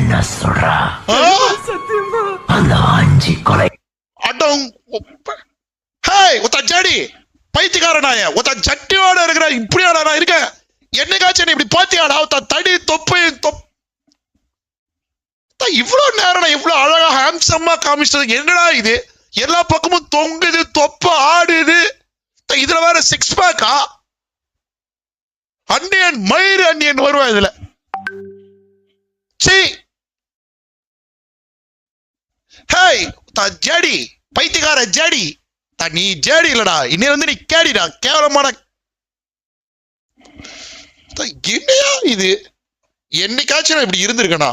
என்ன சொல்றா? அந்த 5 கொலை அடம் ஒத்த ஜடி பைத்தியக்காரனாய ஒத்த ஜட்டியோட இருக்கிற இப்படியாடா நான் இருக்கேன். என்னைக்காச்சும் இப்படி பாத்தியாடா? ஒத்த தடி தொப்பை இவ்வளவு நேரம் இவ்வளவு அழகா ஹேண்ட்ஸமா காமிச்சது என்னடா இது? எல்லா பக்கமும் தொங்குது, தொப்ப ஆடுது. இதுல வேற 6 பேக்கா? அன்னியன் மயிறு அன்னியன் வருவா இதுல. ஹேய் ஜடி பைத்தியக்கார ஜடி, நீ ஜேடி இல்லடா, இன்னை வந்து நீ கேடிடா. கேவலமான என்னையா இது? என்னைக்காச்சும் இப்படி இருந்திருக்கா?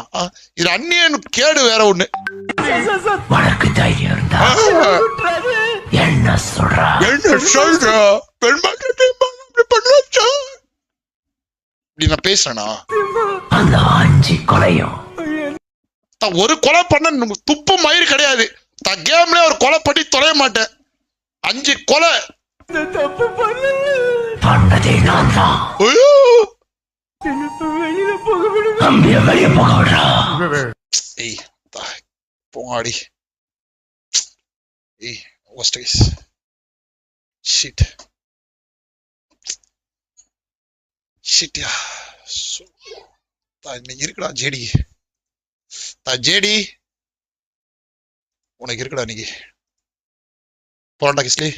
இது அந்நியன் கேடு வேற ஒண்ணு. உனக்கு தைரியம் இருந்தா என்ன சொல்றா? என்ன சொல்ற? இப்படி நான் பேசுறேனா? அந்த 5 கொலையும் ஒரு கொலை பண்ண துப்பு மயிறு கிடையாது. கேம்ல ஒரு கொலை பண்ணி தொலைய மாட்டேன். 5 கொலை பண்ணதே நான் தான். வெளியே போக விடுறா. போடி. worst case shit யா. இன்னைக்கு இருக்குடா ஜேடி. ஜேடி உனக்கு இருக்குடா இன்னைக்கு. போறான்டா கிஸ்லி.